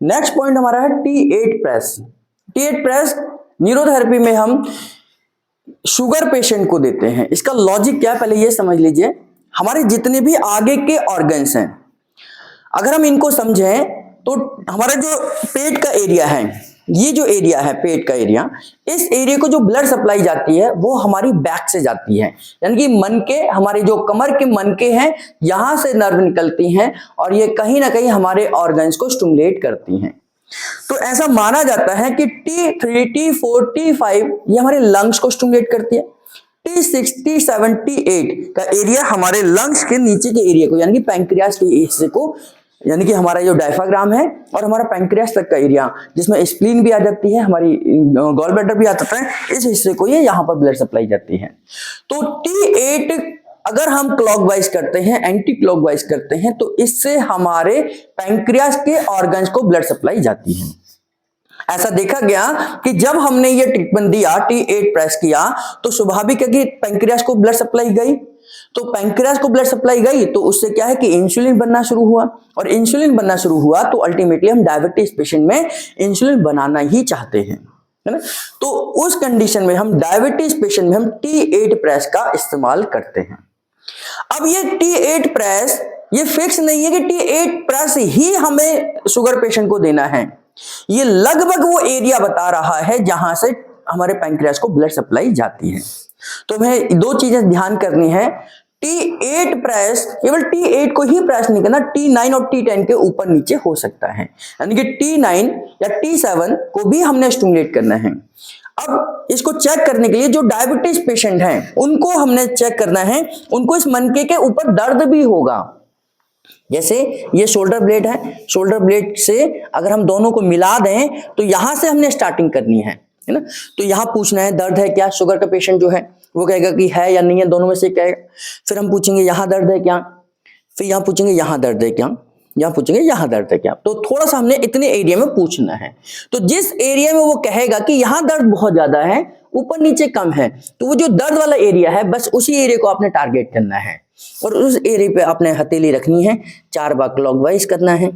Next point हमारा है T8 press. T8 press neurotherapy में हम शुगर पेशेंट को देते हैं। इसका लॉजिक क्या है पहले ये समझ लीजिए। हमारे जितने भी आगे के ऑर्गन्स हैं, अगर हम इनको समझें तो हमारा जो पेट का एरिया है, ये जो एरिया है पेट का एरिया, इस एरिया को जो ब्लड सप्लाई जाती है वो हमारी बैक से जाती है, यानी कि मनके, हमारे जो कमर के मनके हैं यहां से नर्व निकलती हैं और ये कहीं ना कहीं हमारे ऑर्गन्स को स्टिमुलेट करती हैं। तो ऐसा माना जाता है कि T3, T4, T5 ये हमारे लंग्स को स्टिमुलेट करती है। T6, T7, T8 का एरिया हमारे लंग्स के नीचे के एरिया को, यानी कि पैंक्रियास के हिस्से को, यानी कि हमारा जो डायफ्राग्राम है और हमारा पैंक्रियास तक का एरिया, जिसमें स्प्लीन भी आ जाती है, हमारी गॉल ब्लैडर भी आ जाता है, इस हिस्से को ये यहाँ पर ब्लड सप्लाई जाती है। तो T8 अगर हम क्लॉकवाइज करते हैं, एंटी क्लॉकवाइज करते हैं, तो इससे हमारे पैंक्रियास के ऑर्गन्स को ब्लड सप्लाई जाती है। ऐसा देखा गया कि जब हमने ये ट्रीटमेंट दिया, T8 प्रेस किया, तो स्वाभाविक है कि पैंक्रियास को ब्लड सप्लाई गई। तो पैंक्रियास को ब्लड सप्लाई गई तो उससे क्या है कि इंसुलिन बनना शुरू हुआ, और इंसुलिन बनना शुरू हुआ तो अल्टीमेटली हम डायबिटीज पेशेंट में इंसुलिन बनाना ही चाहते हैं, है ना। तो उस कंडीशन में हम डायबिटीज पेशेंट में हम T8 प्रेस का इस्तेमाल करते हैं। अब ये T8 प्रेस ये फिक्स नहीं है कि T8 प्रेस ही हमें शुगर पेशेंट को देना है। ये लगभग वो एरिया बता रहा है जहां से हमारे पैंक्रियास को ब्लड सप्लाई जाती है। तो हमें दो चीजें ध्यान करनी है। T8 प्रेस केवल T8 को ही प्रेस नहीं करना, T9 और T10 के ऊपर नीचे हो सकता है, यानी कि T9 या T7 को भी हमने स्टिमुलेट करना है। अब इसको चेक करने के लिए जो डायबिटीज पेशेंट हैं उनको हमने चेक करना है, उनको इस मनके के ऊपर दर्द भी होगा। जैसे ये शोल्डर ब्लेड है, शोल्डर ब्लेड से अगर हम दोनों को मिला दें तो यहां से हमने स्टार्टिंग करनी है ना। तो यहां पूछना है दर्द है क्या, शुगर का पेशेंट जो है वो कहेगा कि है या नहीं है, दोनों में से कहेगा। फिर हम पूछेंगे यहां दर्द है क्या, फिर यहां पूछेंगे यहां दर्द है क्या, यहां पूछेंगे यहां दर्द है क्या। तो थोड़ा सा हमने इतने एरिया में पूछना है। तो जिस एरिया में वो कहेगा कि यहां दर्द बहुत ज्यादा है, ऊपर नीचे कम है, तो वो जो दर्द वाला एरिया है बस उसी एरिया को आपने टारगेट करना है और उस एरिया पे आपने हथेली रखनी है। 4 बार क्लॉकवाइज करना है,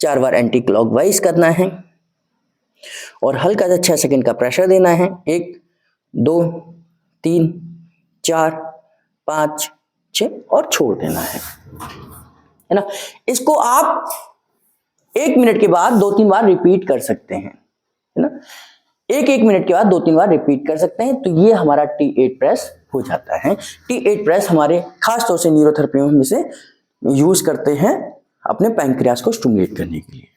4 बार एंटी क्लॉकवाइज करना है और हल्का सा 6 सेकंड का प्रेशर देना है। 1 2 3 4 5 6 और छोड़ देना है ना। इसको आप 1 मिनट के बाद 2-3 बार रिपीट कर सकते हैं, है ना। 1-1 मिनट के बाद 2-3 बार रिपीट कर सकते हैं। तो ये हमारा T8 प्रेस हो जाता है। T8 प्रेस हमारे खास तौर से न्यूरोथेरेपी में हम इसे यूज करते हैं अपने पैंक्रियास को स्टिमुलेट करने के लिए।